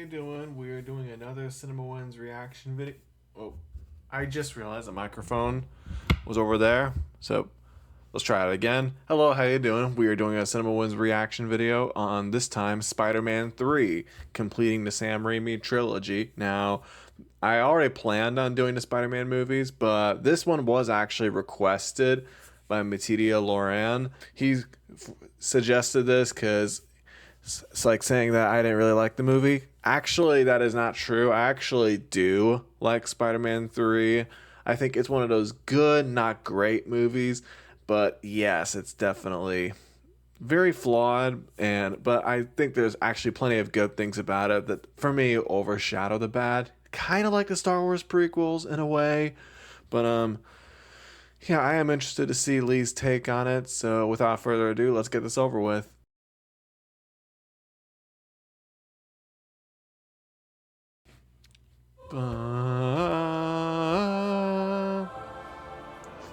you doing? We're doing another CinemaWins reaction video. Oh, I just realized the microphone was over there, so let's try it again. Hello, how you doing? We are doing a CinemaWins reaction video on, this time, Spider-Man 3, completing the Sam Raimi trilogy. Now, I already planned on doing the Spider-Man movies, but this one was actually requested by Matidia Loran. He suggested this because it's like saying that I didn't really like the movie. Actually, that is not true. I actually do like Spider-Man 3. I think it's one of those good, not great movies. But yes, it's definitely very flawed, but I think there's actually plenty of good things about it that, for me, overshadow the bad. Kind of like the Star Wars prequels in a way. But yeah, I am interested to see Lee's take on it. So without further ado, let's get this over with.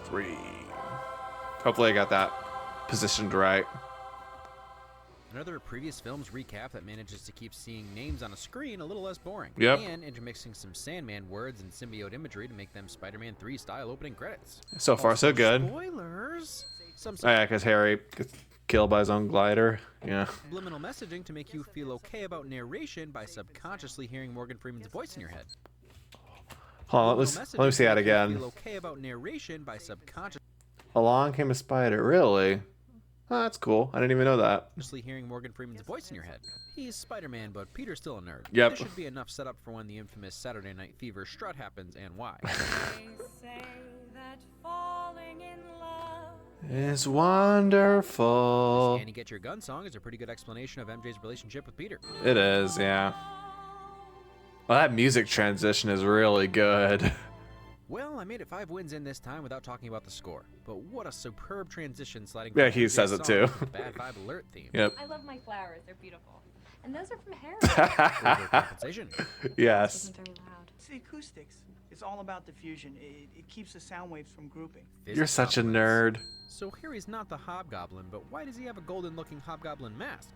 Three. Hopefully I got that positioned right. Another previous film's recap that manages to keep seeing names on a screen a little less boring. Yep. And intermixing some Sandman words and symbiote imagery to make them Spider-Man 3 style opening credits. So far, so good. Spoilers! Some Oh yeah, because Harry gets killed by his own glider. Yeah. subliminal messaging to make you feel okay about narration by subconsciously hearing Morgan Freeman's voice in your head. Hold on, let me see that again. Feel okay about narration by subconsciously Along came a spider. Really? Oh, that's cool. I didn't even know that. hearing Morgan Freeman's voice in your head. He's Spider-Man, but Peter's still a nerd. Yep. There should be enough setup for when the infamous Saturday Night Fever strut happens and why. They say that falling in love It's wonderful. And Get Your Gun song is a pretty good explanation of MJ's relationship with Peter. It is, yeah. Well, that music transition is really good. Well, I made it 5 wins in this time without talking about the score. But what a superb transition sliding Yeah, from he MJ's says it song too. to the Bad Vibe Alert theme. Yep. I love my flowers, they're beautiful. And those are from Harry. Overcompensation. Yes. Wasn't very loud. It's the acoustics. It's all about diffusion. It keeps the sound waves from grouping. You're such a nerd. So Harry's not the Hobgoblin, but why does he have a golden-looking Hobgoblin mask?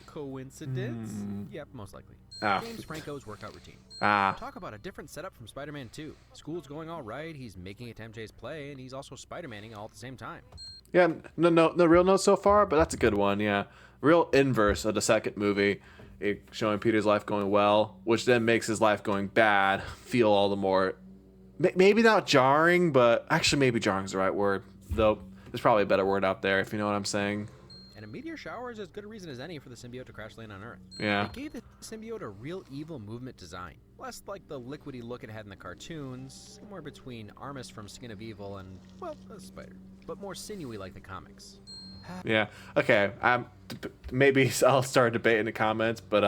Coincidence? Yep, most likely. Oh. James Franco's workout routine. Ah. Talk about a different setup from Spider-Man 2. School's going all right, he's making it to MJ's play, and he's also Spider-Maning all at the same time. Yeah, no real notes so far, but that's a good one, yeah. Real inverse of the second movie, showing Peter's life going well, which then makes his life going bad feel all the more, maybe not jarring, but actually maybe jarring is the right word, though there's probably a better word out there, if you know what I'm saying. And a meteor shower is as good a reason as any for the symbiote to crash land on Earth. Yeah. They gave the symbiote a real evil movement design. Less like the liquidy look it had in the cartoons, somewhere between Armus from Skin of Evil and, well, a spider. But more sinewy like the comics. Yeah. Okay. Maybe I'll start a debate in the comments, but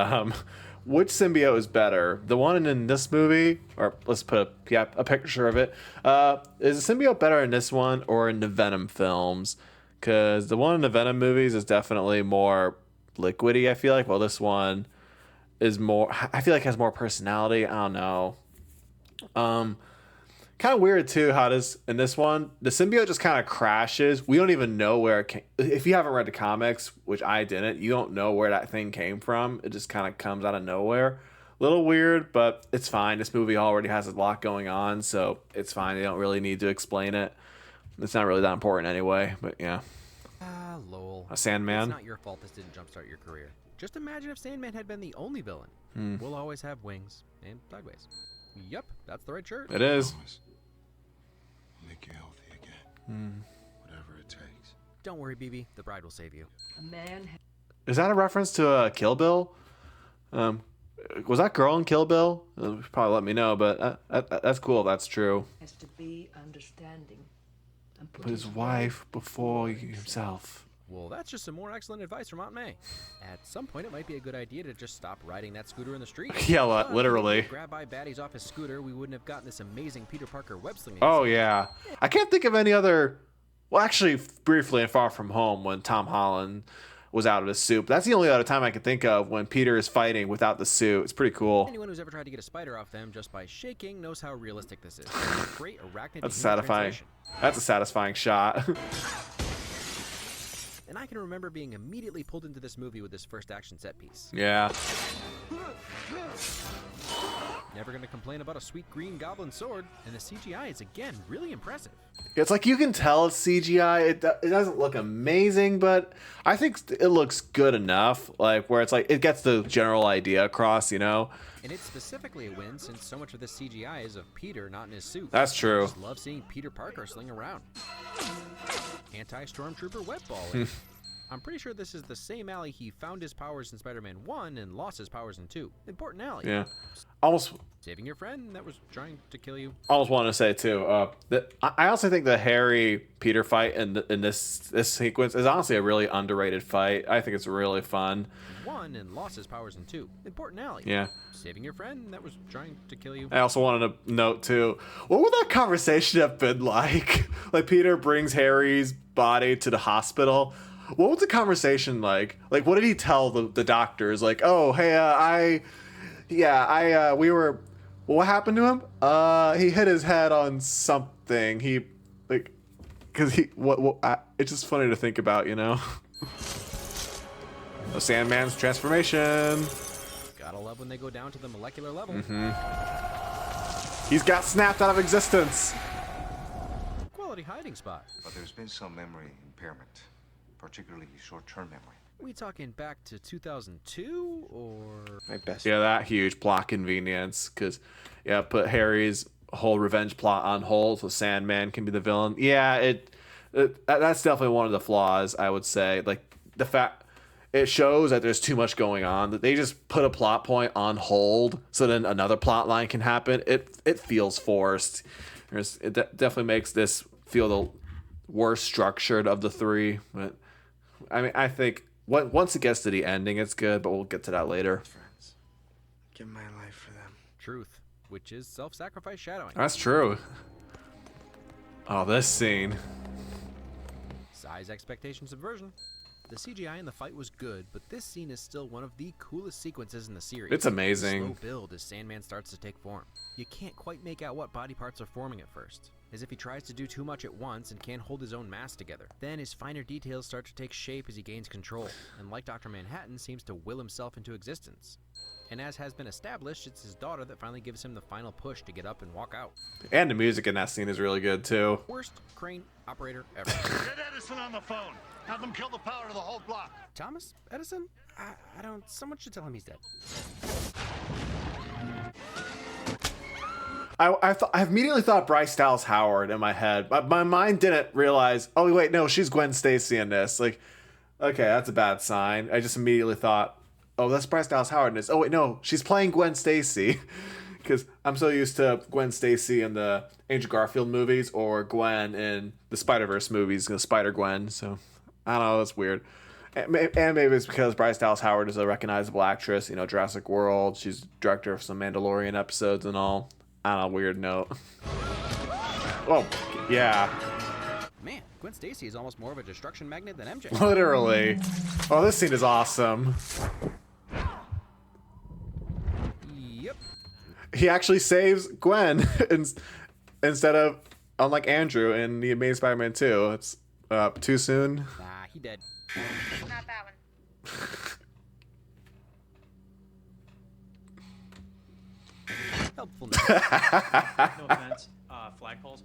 which symbiote is better? The one in this movie, or let's put a picture of it. Is the symbiote better in this one or in the Venom films? Because the one in the Venom movies is definitely more liquidy, I feel like. Well, this one is more, I feel like has more personality. I don't know. Kind of weird too how this in this one the symbiote just kind of crashes. We don't even know where it came. If you haven't read the comics, which I didn't, you don't know where that thing came from. It just kind of comes out of nowhere. A little weird, but it's fine. This movie already has a lot going on, so it's fine. They don't really need to explain it. It's not really that important anyway. But yeah. Ah, lol. A Sandman. It's not your fault this didn't jumpstart your career. Just imagine if Sandman had been the only villain. We'll always have wings and sideways. Yep, that's the right shirt. It is. I'll make you healthy again. Whatever it takes. Don't worry, BB. The bride will save you. A man Is that a reference to Kill Bill? Was that girl in Kill Bill? Probably let me know, but that's cool if that's true. has to be understanding and put Put his wife before himself. Well, that's just some more excellent advice from Aunt May. At some point, it might be a good idea to just stop riding that scooter in the street. Yeah, But if literally. he didn't grab by baddies off his scooter, we wouldn't have gotten this amazing Peter Parker web slinging. Oh yeah, I can't think of any other. Well, actually, briefly in Far From Home when Tom Holland was out of the suit. That's the only other time I can think of when Peter is fighting without the suit. It's pretty cool. Anyone who's ever tried to get a spider off them just by shaking knows how realistic this is. Great arachnid. That's to human satisfying. translation. That's a satisfying shot. And I can remember being immediately pulled into this movie with this first action set piece. Yeah. Never gonna complain about a sweet green goblin sword, and the CGI is again really impressive. It's like you can tell it's CGI. It doesn't look amazing, but I think it looks good enough. Like where it's like it gets the general idea across, you know. And it's specifically a win since so much of this CGI is of Peter not in his suit. That's true. I just love seeing Peter Parker sling around. Anti-Stormtrooper web balling. I'm pretty sure this is the same alley he found his powers in Spider-Man 1 and lost his powers in 2. Important alley. Yeah. Almost Saving your friend that was trying to kill you. almost want to say too that I also think the Harry Peter fight in this sequence is honestly a really underrated fight. I think it's really fun. 1 and lost his powers in 2. Important alley. Yeah. Saving your friend that was trying to kill you. I also wanted to note too, what would that conversation have been like? Like Peter brings Harry's body to the hospital. What was the conversation like? Like, what did he tell the doctors? Like, oh, hey, we were. What happened to him? He hit his head on something. He, like, cause it's just funny to think about, you know. The Sandman's transformation. Gotta love when they go down to the molecular level. He's got snapped out of existence. Quality hiding spot. But there's been some memory impairment, particularly short-term memory. We talking back to 2002 or? My best. Yeah, that huge plot convenience. Cause put Harry's whole revenge plot on hold so Sandman can be the villain. Yeah, that's definitely one of the flaws, I would say. Like the fact it shows that there's too much going on, that they just put a plot point on hold so then another plot line can happen. It feels forced. Definitely makes this feel the worst structured of the three. But I mean, I think once it gets to the ending, it's good, but we'll get to that later. Friends. Give my life for them. Truth, which is self-sacrifice shadowing. That's true. Oh, this scene. Size expectation subversion. The CGI in the fight was good, but this scene is still one of the coolest sequences in the series. It's amazing. The slow build as Sandman starts to take form. You can't quite make out what body parts are forming at first, as if he tries to do too much at once and can't hold his own mass together. Then his finer details start to take shape as he gains control, and like Dr. Manhattan, seems to will himself into existence. And as has been established, it's his daughter that finally gives him the final push to get up and walk out. And the music in that scene is really good too. Worst crane operator ever. Get Edison on the phone. Have them kill the power to the whole block. Thomas Edison? I don't. Someone should tell him he's dead. I immediately thought Bryce Dallas Howard in my head. My mind didn't realize, oh, wait, no, she's Gwen Stacy in this. Like, okay, that's a bad sign. I just immediately thought, oh, that's Bryce Dallas Howard in this. Oh, wait, no, she's playing Gwen Stacy. Because I'm so used to Gwen Stacy in the Andrew Garfield movies or Gwen in the Spider-Verse movies, Spider-Gwen. So, I don't know, it's weird. And maybe it's because Bryce Dallas Howard is a recognizable actress. You know, Jurassic World. She's director of some Mandalorian episodes and all. I don't know, weird note. Oh, yeah. Man, Gwen Stacy is almost more of a destruction magnet than MJ. Literally. Oh, this scene is awesome. Yep. He actually saves Gwen instead of, unlike Andrew in The Amazing Spider-Man 2. It's too soon. Nah, he dead. Not that one. Helpful. No offense. Flagpoles.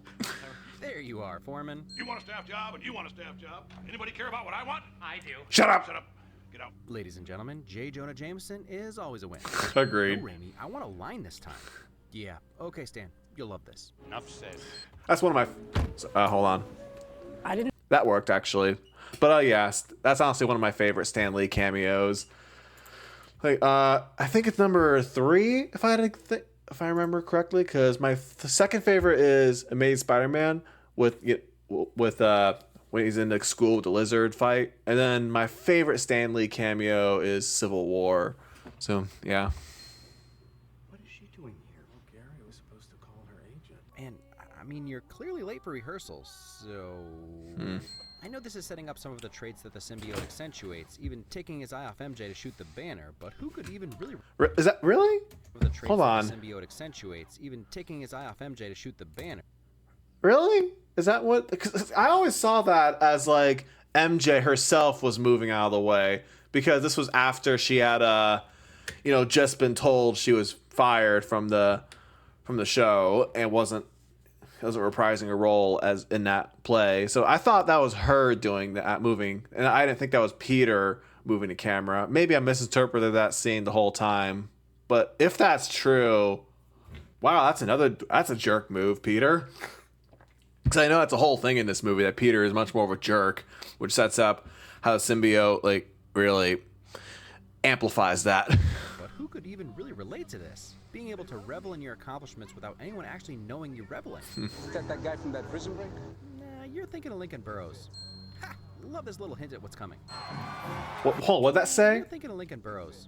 There you are, Foreman. You want a staff job and you want a staff job. Anybody care about what I want? I do. Shut up. Shut up. Get out. Ladies and gentlemen, J. Jonah Jameson is always a win. Agreed. No, Raimi, I want a line this time. Yeah. Okay, Stan. You'll love this. Enough said. That's one of my... hold on. I didn't. That worked, actually. But, yeah, that's honestly one of my favorite Stan Lee cameos. Like, I think it's number 3, if I remember correctly, because my second favorite is Amazing Spider-Man with when he's in the school with the lizard fight, and then my favorite Stan Lee cameo is Civil War. So yeah. What is she doing here? Well, Gary was supposed to call her agent. And, I mean, you're clearly late for rehearsals, so... I know this is setting up some of the traits that the symbiote accentuates, even taking his eye off MJ to shoot the banner, but who could even really... Is that really? The traits Hold on. That the symbiote accentuates, even taking his eye off MJ to shoot the banner. Really? Is that what? Because I always saw that as like MJ herself was moving out of the way, because this was after she had just been told she was fired from the show and wasn't reprising a role as in that play. So I thought that was her doing that, moving, and I didn't think that was Peter moving the camera. Maybe I misinterpreted that scene the whole time. But if that's true, wow, that's a jerk move, Peter. Because I know that's a whole thing in this movie, that Peter is much more of a jerk, which sets up how the symbiote really amplifies that. But who could even really relate to this? Being able to revel in your accomplishments without anyone actually knowing you're reveling. Is that guy from that prison break? Nah, you're thinking of Lincoln Burrows. Ha! Love this little hint at what's coming. What'd that say? You're thinking of Lincoln Burrows.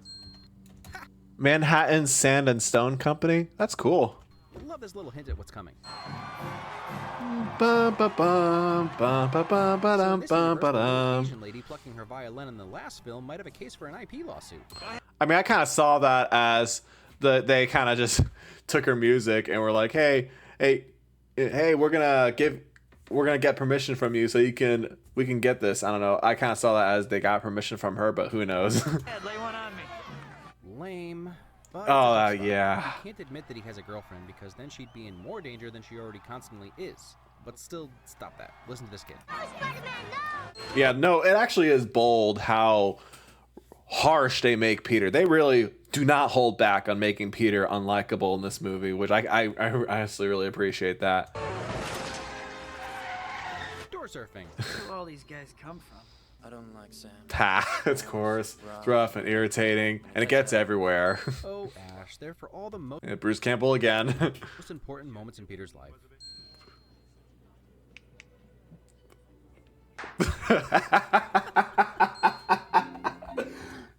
Manhattan Sand and Stone Company? That's cool. Love this little hint at what's coming. Bum, ba, bum, bum, ba, bum, ba, dum, So this bum, universe, ba, the dum. Asian lady plucking her violin in the last film might have a case for an IP lawsuit. I mean, I kind of saw that as they kind of just took her music and were like, hey, we're gonna get permission from you so we can get this. I don't know. I kind of saw that as they got permission from her, but who knows? Lay one on me. Lame. But Oh, it's yeah. He can't admit that he has a girlfriend because then she'd be in more danger than she already constantly is. But still, stop that. Listen to this kid. Yeah, no, it actually is bold how harsh they make Peter. They really do not hold back on making Peter unlikable in this movie, which I honestly really appreciate that. Door surfing. Where do all these guys come from? I don't like Sam. Ha, of course. It's rough and irritating, and it gets everywhere. Oh, Ash, they're for all the most Yeah, Bruce Campbell again. important moments in Peter's life.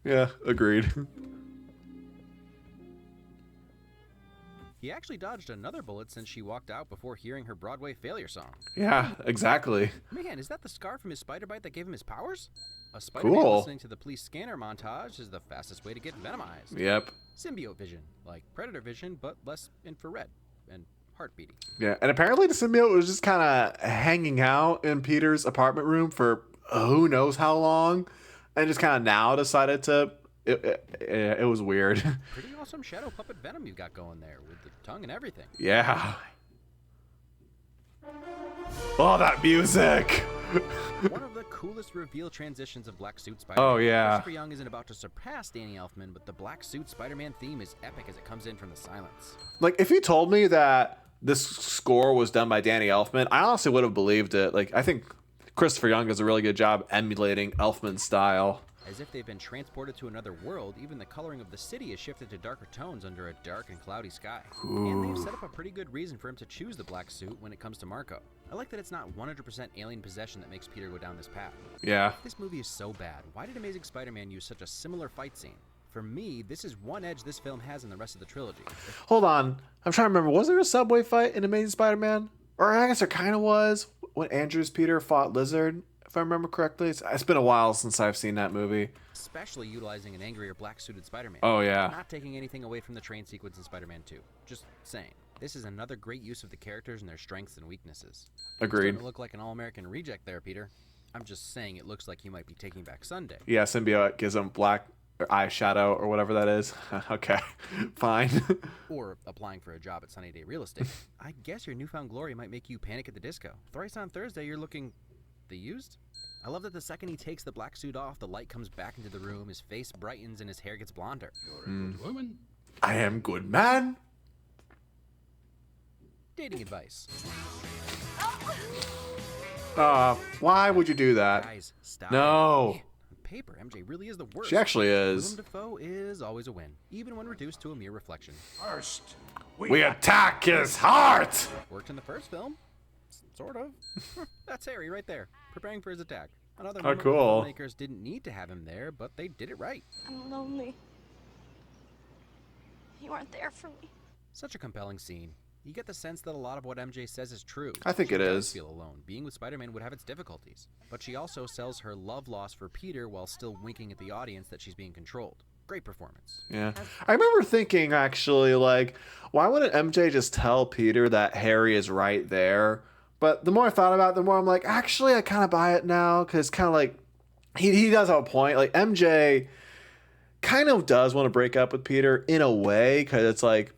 Yeah, agreed. He actually dodged another bullet since she walked out before hearing her Broadway failure song. Yeah, exactly. Man, is that the scar from his spider bite that gave him his powers? A Spider-Man Cool. listening to the police scanner montage is the fastest way to get venomized. Yep. Symbiote vision, like Predator vision, but less infrared and heart beating. Yeah, and apparently the symbiote was just kind of hanging out in Peter's apartment room for who knows how long, and just kind of now decided to. It was weird. Pretty awesome shadow puppet venom you've got going there, with the tongue and everything. Yeah. Oh, that music! One of the coolest reveal transitions of Black Suit Spider-Man. Oh, yeah. Christopher Young isn't about to surpass Danny Elfman, but the Black Suit Spider-Man theme is epic as it comes in from the silence. Like, if you told me that this score was done by Danny Elfman, I honestly would have believed it. Like, I think Christopher Young does a really good job emulating Elfman's style. As if they've been transported to another world, even the coloring of the city is shifted to darker tones under a dark and cloudy sky. And they've set up a pretty good reason for him to choose the black suit when it comes to Marco. I like that it's not 100% alien possession that makes Peter go down this path. Yeah. This movie is so bad. Why did Amazing Spider-Man use such a similar fight scene? For me, this is one edge this film has in the rest of the trilogy. Hold on. I'm trying to remember. Was there a subway fight in Amazing Spider-Man? Or I guess there kind of was when Andrew's Peter fought Lizard, if I remember correctly. It's been a while since I've seen that movie. Especially utilizing an angrier black-suited Spider-Man. Oh, yeah. Not taking anything away from the train sequence in Spider-Man 2. Just saying. This is another great use of the characters and their strengths and weaknesses. Agreed. Starting to look like an all-American reject there, Peter. I'm just saying it looks like he might be taking back Sunday. Yeah, symbiote gives him black eyeshadow or whatever that is. Okay, fine. Or applying for a job at Sunnydale Real Estate. I guess your newfound glory might make you Panic at the Disco. Thrice on Thursday, you're looking... the used? I love that the second he takes the black suit off, the light comes back into the room, his face brightens, and his hair gets blonder. You're a good woman. I am good man. Dating advice. Why would you do that? Guys, stop. No. it. Paper, MJ really is the worst. She actually Willem is. Dafoe is always a win, even when reduced to a mere reflection. First, We attack his heart. Worked in the first film? Sort of. That's Harry right there, preparing for his attack. Another Oh, moment where cool. filmmakers didn't need to have him there, but they did it right. I'm lonely. You aren't there for me. Such a compelling scene. You get the sense that a lot of what MJ says is true. I think She it does is. feel alone. Being with Spider-Man would have its difficulties. But she also sells her love lost for Peter while still winking at the audience that she's being controlled. Great performance. Yeah. I remember thinking, actually, like, why wouldn't MJ just tell Peter that Harry is right there? But the more I thought about it, the more I'm like, actually, I kind of buy it now. Because kind of like, he does have a point. Like, MJ kind of does want to break up with Peter in a way, because it's like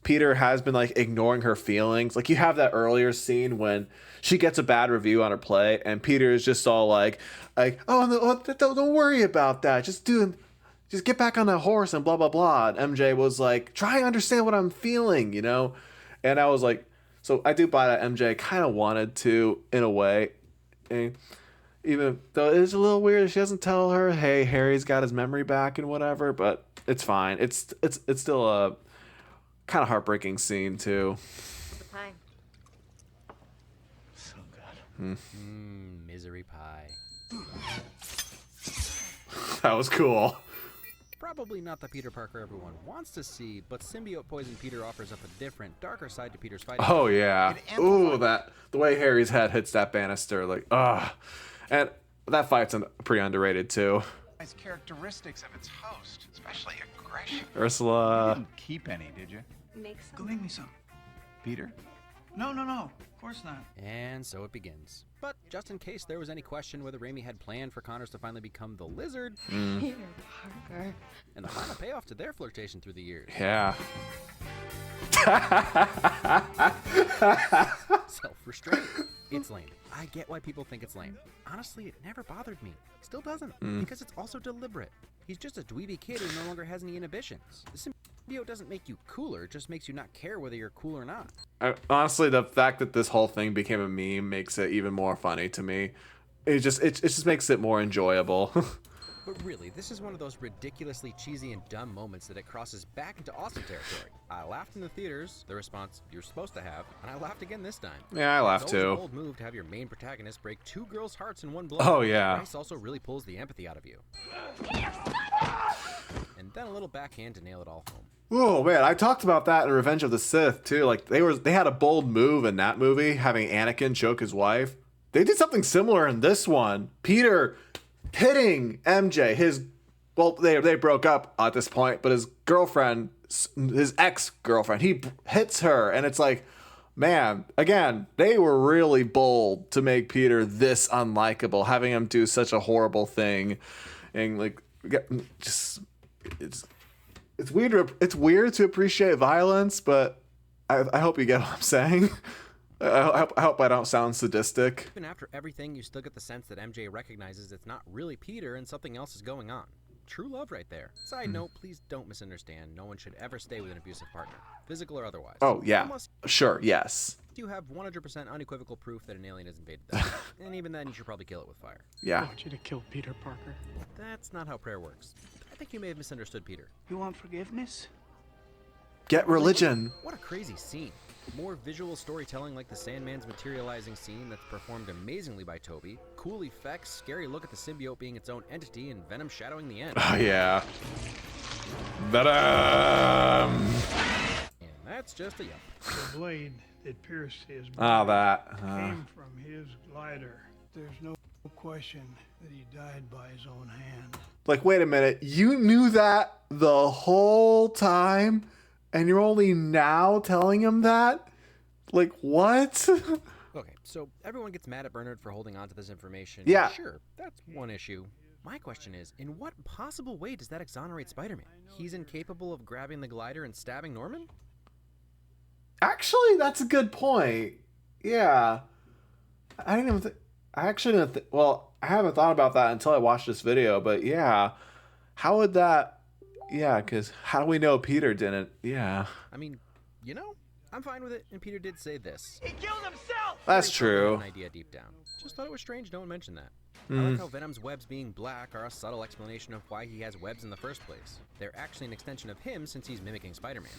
Peter has been like ignoring her feelings. Like you have that earlier scene when she gets a bad review on her play, and Peter is just all like, oh, no, don't worry about that. Just get back on that horse and blah blah blah. And MJ was like, try and understand what I'm feeling, you know. And I was like, so I do buy that MJ kind of wanted to in a way, and even though it's a little weird, she doesn't tell her, hey, Harry's got his memory back and whatever. But it's fine. It's still a kind of heartbreaking scene too. Pie. So good. Misery pie. That was cool. Probably not the Peter Parker everyone wants to see, but symbiote poison Peter offers up a different, darker side to Peter's fighting. Oh yeah. Ooh, the way Harry's head hits that banister, like, and that fight's pretty underrated too. Nice characteristics of its host, especially aggression. Ursula. You didn't keep any, did you? Make Go some. make me some. Peter? No. Of course not. And so it begins. But just in case there was any question whether Raimi had planned for Connors to finally become the Lizard, Peter Parker. and the final payoff to their flirtation through the years. Yeah. Self-restraint. It's lame. I get why people think it's lame. Honestly, it never bothered me. Still doesn't. Because it's also deliberate. He's just a dweeby kid who no longer has any inhibitions. The symbiote doesn't make you cooler, it just makes you not care whether you're cool or not. Honestly, the fact that this whole thing became a meme makes it even more funny to me. It just makes it more enjoyable. But really, this is one of those ridiculously cheesy and dumb moments that it crosses back into awesome territory. I laughed in the theaters, the response you're supposed to have, and I laughed again this time. Yeah, I laughed It's always too. a bold move to have your main protagonist break two girls' hearts in one blow. Oh, yeah. Bryce also really pulls the empathy out of you. And then a little backhand to nail it all home. Oh man, I talked about that in Revenge of the Sith too. Like they had a bold move in that movie, having Anakin choke his wife. They did something similar in this one. Peter hitting MJ. They broke up at this point, but his girlfriend, his ex-girlfriend, he hits her, and it's like, man, again, they were really bold to make Peter this unlikable, having him do such a horrible thing, and like just it's weird. It's weird to appreciate violence, but I hope you get what I'm saying. I hope I don't sound sadistic. Even after everything, you still get the sense that MJ recognizes it's not really Peter and something else is going on. True love right there. Side note, please don't misunderstand. No one should ever stay with an abusive partner, physical or otherwise. Oh, yeah. Unless Sure, yes. you have 100% unequivocal proof that an alien has invaded them. And even then, you should probably kill it with fire. Yeah. I want you to kill Peter Parker. That's not how prayer works. I think you may have misunderstood Peter. You want forgiveness? Get religion. What a crazy scene. More visual storytelling like the Sandman's materializing scene that's performed amazingly by Toby. Cool effects, scary look at the symbiote being its own entity, and Venom shadowing the end. Oh, yeah. Venom. And that's just a yup. The blade that pierced his Ah, body that. came from his glider. There's no question that he died by his own hand. Like, wait a minute. You knew that the whole time? And you're only now telling him that? Like, what? Okay, so everyone gets mad at Bernard for holding on to this information. Yeah. Sure, that's one issue. My question is, in what possible way does that exonerate Spider-Man? He's incapable of grabbing the glider and stabbing Norman? Actually, that's a good point. Yeah. I didn't even I actually didn't well, I haven't thought about that until I watched this video, but yeah. How would that... Yeah, because how do we know Peter didn't? Yeah. I mean, you know, I'm fine with it, and Peter did say this. He killed himself! That's Probably true. An idea deep down. Just thought it was strange no one mentioned that. I like how Venom's webs being black are a subtle explanation of why he has webs in the first place. They're actually an extension of him since he's mimicking Spider-Man.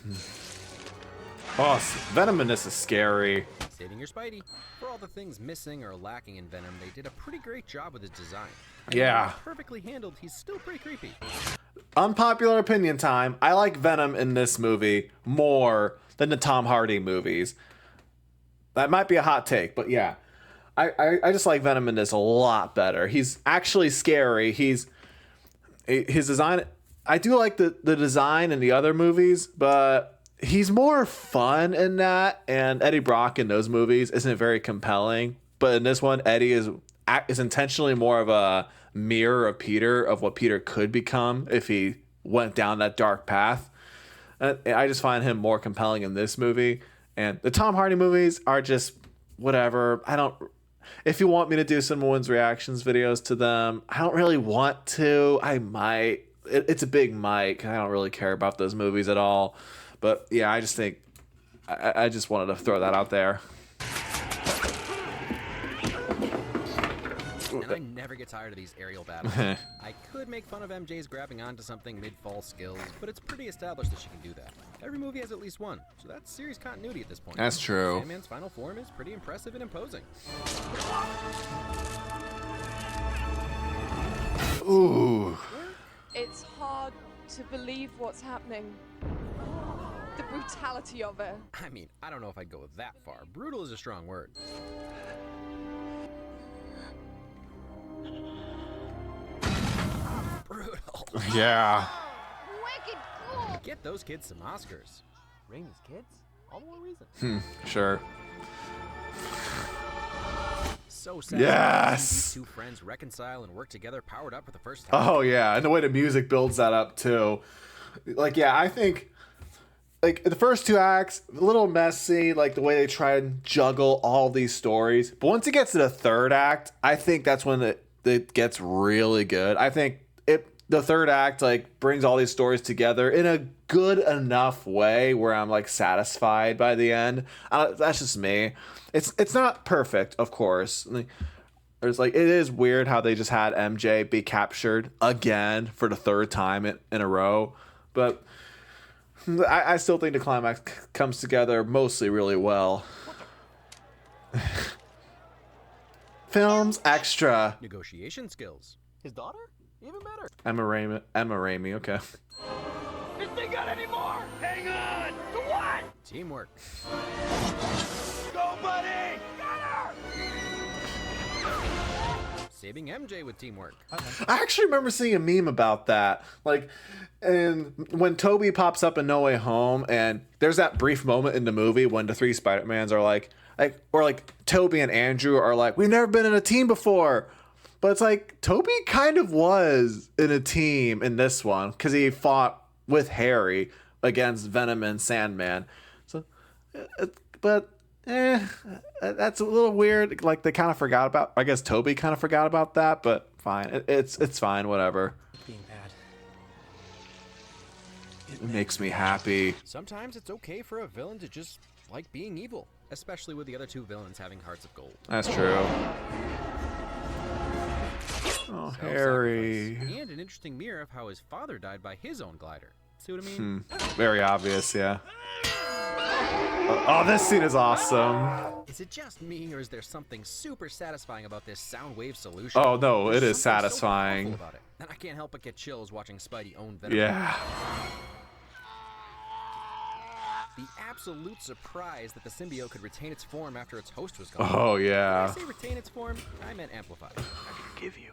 Oh, Venom in this is scary. Saving your Spidey. For all the things missing or lacking in Venom, they did a pretty great job with his design. Yeah. While perfectly handled, he's still pretty creepy. Unpopular opinion time. I like Venom in this movie more than the Tom Hardy movies. That might be a hot take, but yeah. I just like Venom in this a lot better. He's actually scary. His design... I do like the design in the other movies, but he's more fun in that, and Eddie Brock in those movies isn't very compelling. But in this one, Eddie is intentionally more of a mirror of Peter, of what Peter could become if he went down that dark path. I just find him more compelling in this movie. And the Tom Hardy movies are just whatever. If you want me to do CinemaWins reactions videos to them, I don't really want to. I might. It's a big mic. I don't really care about those movies at all. But yeah, I just think I just wanted to throw that out there. And I never get tired of these aerial battles. I could make fun of MJ's grabbing onto something mid-fall skills, but it's pretty established that she can do that. Every movie has at least one, so that's series continuity at this point. That's true. Sandman's final form is pretty impressive and imposing. Ooh. It's hard to believe what's happening. The brutality of it. I mean, I don't know if I'd go that far. Brutal is a strong word. Brutal. Yeah. Wicked cool. Get those kids some Oscars. Raimi's kids? All the more reason. Sure. So sad. Yes. To see these two friends reconcile and work together, powered up for the first time. Oh yeah, and the way the music builds that up too. Like, yeah, I think like the first two acts a little messy, like the way they try and juggle all these stories. But once it gets to the third act, I think that's when it gets really good. I think the third act like brings all these stories together in a good enough way where I'm like satisfied by the end. That's just me. It's not perfect, of course. It is weird how they just had MJ be captured again for the third time in a row, but I still think the climax comes together mostly really well. Films extra. Negotiation skills. His daughter? Even better. Emma Raimi, okay. This thing got any more? Hang on! To what? Teamwork. Go, buddy! Got her! Saving MJ with teamwork. I actually remember seeing a meme about that. Like, and when Toby pops up in No Way Home, and there's that brief moment in the movie when the three Spider-Mans are like Toby and Andrew are like, we've never been in a team before. But it's like, Toby kind of was in a team in this one, because he fought with Harry against Venom and Sandman. So, that's a little weird. Like, they kind of forgot about, I guess Toby kind of forgot about that, but fine. It's fine, whatever. Being bad. It makes me happy. Sometimes it's okay for a villain to just like being evil, especially with the other two villains having hearts of gold. That's true. Oh, Harry. And an interesting mirror of how his father died by his own glider. See what I mean? Very obvious, yeah. Oh, this scene is awesome. Is it just me, or is there something super satisfying about this sound wave solution? Oh, no, it There's is something satisfying. So powerful about it, and I can't help but get chills watching Spidey own Venom. Yeah. The absolute surprise that the symbiote could retain its form after its host was gone. Oh, yeah. When I say retain its form, I meant amplify. I forgive you.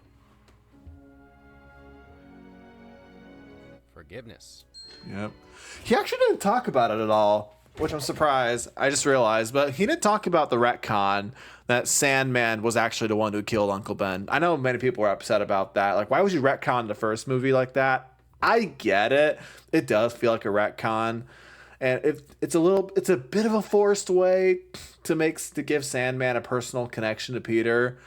Forgiveness. Yep. He actually didn't talk about it at all, which I'm surprised. I just realized, but he didn't talk about the retcon that Sandman was actually the one who killed Uncle Ben. I know many people were upset about that. Like, why would you retcon the first movie like that? I get it. It does feel like a retcon. And it's a bit of a forced way to give Sandman a personal connection to Peter.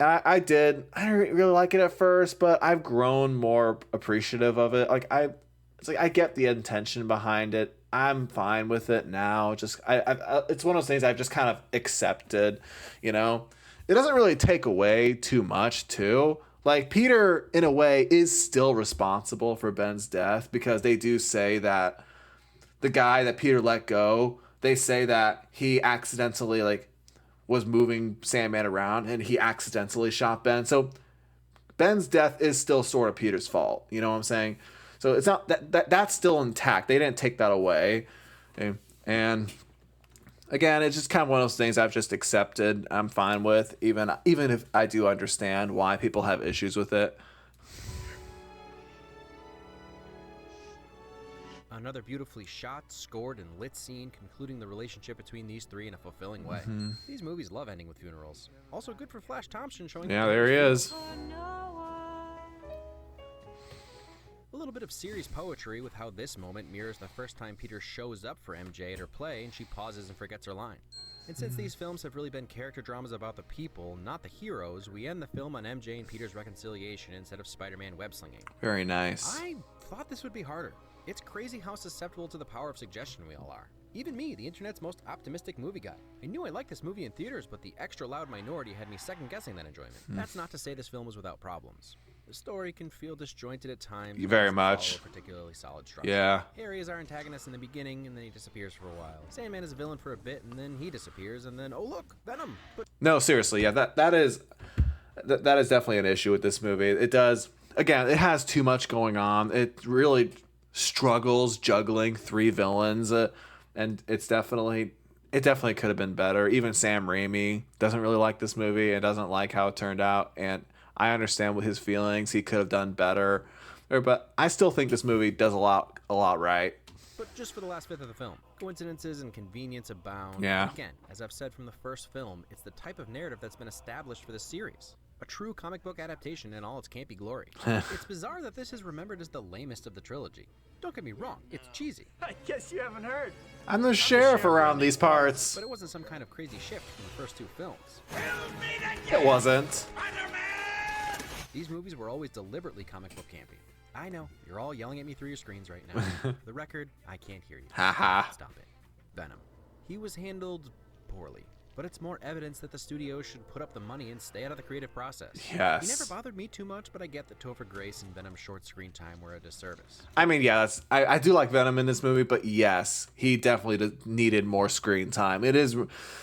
I didn't really like it at first, but I've grown more appreciative of it. I get the intention behind it. I'm fine with it now. Just it's one of those things I've just kind of accepted. You know, it doesn't really take away too much too. Like, Peter, in a way, is still responsible for Ben's death, because they do say that the guy that Peter let go, they say that he accidentally was moving Sandman around and he accidentally shot Ben. So Ben's death is still sort of Peter's fault. You know what I'm saying? So it's not that's still intact. They didn't take that away. And again, it's just kind of one of those things I've just accepted. I'm fine with, even if I do understand why people have issues with it. Another beautifully shot, scored, and lit scene concluding the relationship between these three in a fulfilling way. These movies love ending with funerals. Also good for Flash Thompson showing... Yeah, there he is. little bit of series poetry with how this moment mirrors the first time Peter shows up for MJ at her play and she pauses and forgets her line. And since these films have really been character dramas about the people, not the heroes, we end the film on MJ and Peter's reconciliation instead of Spider-Man web-slinging. Very nice. I thought this would be harder. It's crazy how susceptible to the power of suggestion we all are. Even me, the internet's most optimistic movie guy. I knew I liked this movie in theaters, but the extra loud minority had me second-guessing that enjoyment. That's not to say this film was without problems. The story can feel disjointed at times. Very much. Follow a particularly solid structure. Yeah. Harry is our antagonist in the beginning, and then he disappears for a while. Sandman is a villain for a bit, and then he disappears, and then, oh look, Venom! But No, seriously, yeah, that is definitely an issue with this movie. It does, again, it has too much going on. It really struggles juggling three villains, and it definitely could have been better. Even Sam Raimi doesn't really like this movie and doesn't like how it turned out, and I understand what his feelings. He could have done better, but I still think this movie does a lot right. But just for the last fifth of the film, coincidences and convenience abound. Yeah. Again, as I've said from the first film, it's the type of narrative that's been established for the series. A true comic book adaptation in all its campy glory. It's bizarre that this is remembered as the lamest of the trilogy. Don't get me wrong, it's cheesy. I guess you haven't heard. I'm the sheriff around these parts. But it wasn't some kind of crazy shift from the first two films. It wasn't. These movies were always deliberately comic book campy. I know, you're all yelling at me through your screens right now. For the record, I can't hear you. Haha. Stop it. Venom. He was handled poorly, but it's more evidence that the studio should put up the money and stay out of the creative process. Yes. He never bothered me too much, but I get that Topher Grace and Venom's short screen time were a disservice. I mean, yeah, I do like Venom in this movie, but yes, he definitely needed more screen time.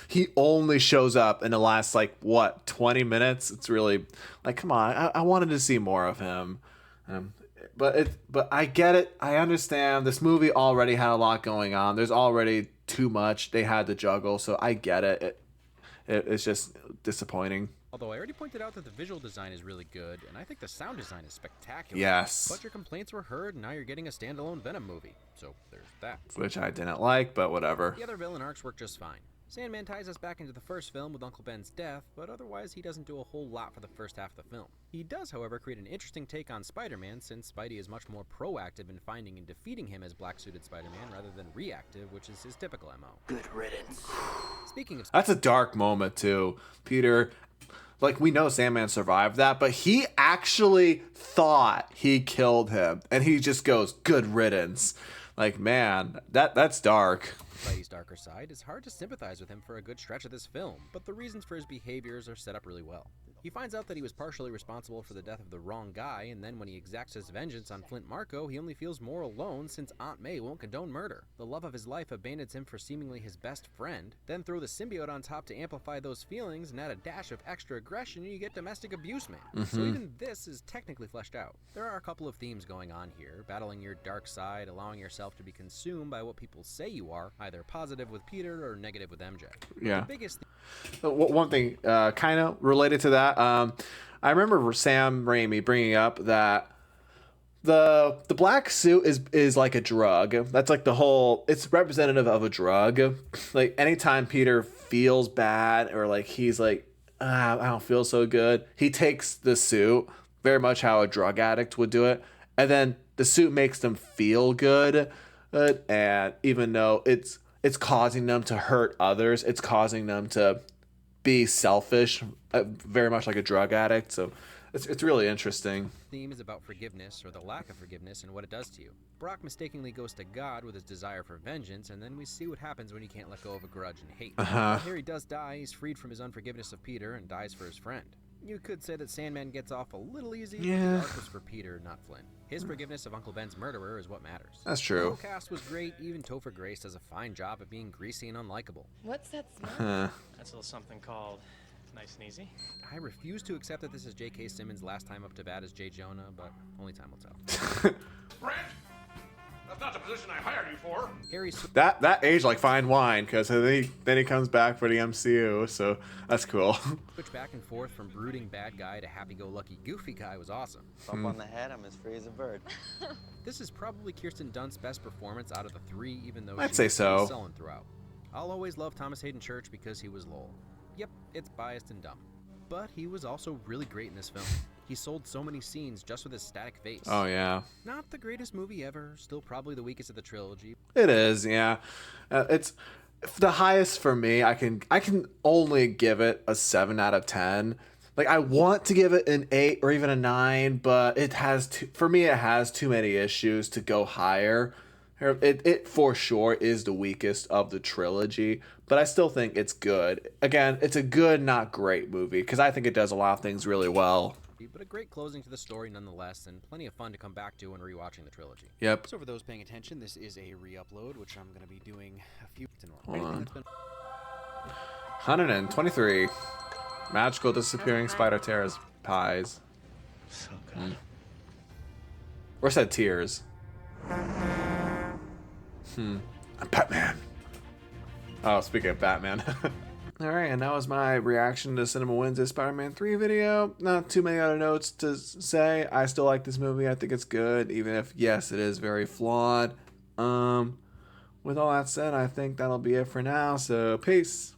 He only shows up in the last, 20 minutes? It's really, come on, I wanted to see more of him. But I get it. I understand. This movie already had a lot going on. There's already too much they had to juggle, so I get it. It's just disappointing. Although I already pointed out that the visual design is really good, and I think the sound design is spectacular. Yes. But your complaints were heard, and now you're getting a standalone Venom movie. So there's that. Which I didn't like, but whatever. The other villain arcs work just fine. Sandman ties us back into the first film with Uncle Ben's death, but otherwise he doesn't do a whole lot for the first half of the film. He does, however, create an interesting take on Spider-Man, since Spidey is much more proactive in finding and defeating him as black-suited Spider-Man rather than reactive, which is his typical MO. Good riddance. Speaking of... That's a dark moment, too. Peter, we know Sandman survived that, but he actually thought he killed him, and he just goes, good riddance. Man, that's dark. Spidey's darker side, it's hard to sympathize with him for a good stretch of this film, but the reasons for his behaviors are set up really well. He finds out that he was partially responsible for the death of the wrong guy, and then when he exacts his vengeance on Flint Marko, he only feels more alone since Aunt May won't condone murder. The love of his life abandons him for seemingly his best friend. Then throw the symbiote on top to amplify those feelings and add a dash of extra aggression and you get domestic abuse man. So even this is technically fleshed out. There are a couple of themes going on here, battling your dark side, allowing yourself to be consumed by what people say you are, either positive with Peter or negative with MJ. Yeah. The biggest One thing kind of related to that, I remember Sam Raimi bringing up that the black suit is like a drug. That's it's representative of a drug. Anytime Peter feels bad or he's I don't feel so good, he takes the suit, very much how a drug addict would do it, and then the suit makes them feel good, and even though it's causing them to hurt others, it's causing them to be selfish, very much like a drug addict. So it's really interesting. The theme is about forgiveness, or the lack of forgiveness, and what it does to you. Brock mistakenly goes to God with his desire for vengeance, and then we see what happens when you can't let go of a grudge and hate. While Harry does die, he's freed from his unforgiveness of Peter and dies for his friend. You could say that Sandman gets off a little easy, but the arc was for Peter, not Flint. His forgiveness of Uncle Ben's murderer is what matters. That's true. The whole cast was great. Even Topher Grace does a fine job at being greasy and unlikable. What's that smell? That's a little something called nice and easy. I refuse to accept that this is J.K. Simmons' last time up to bat as J. Jonah, but only time will tell. Brent, that's not the position I hired you for. Harry's That aged like fine wine, because then he comes back for the MCU, so that's cool. switch back and forth from brooding bad guy to happy-go-lucky goofy guy was awesome. Bump on the head, I'm as free as a bird. This is probably Kirsten Dunst's best performance out of the three, even though I'd she say was so. pretty sullen throughout. I'll always love Thomas Hayden Church because he was Lowell. Yep, it's biased and dumb. But he was also really great in this film. He sold so many scenes just with his static face. Oh, yeah. Not the greatest movie ever, still probably the weakest of the trilogy. It is, yeah. It's the highest for me. I can only give it a 7 out of 10. Like, I want to give it an 8 or even a 9, but it has for me it has too many issues to go higher. It for sure is the weakest of the trilogy, but I still think it's good. Again, it's a good, not great movie, because I think it does a lot of things really well. But a great closing to the story nonetheless, and plenty of fun to come back to when rewatching the trilogy. Yep. So for those paying attention, this is a re-upload, which I'm going to be doing a few... Hold on. 123. Magical disappearing spider tears pies. So good. Or said tears. I'm Batman. Oh, speaking of Batman. Alright, and that was my reaction to CinemaWins Spider-Man 3 video. Not too many other notes to say. I still like this movie. I think it's good, even if, yes, it is very flawed. With all that said, I think that'll be it for now, so peace.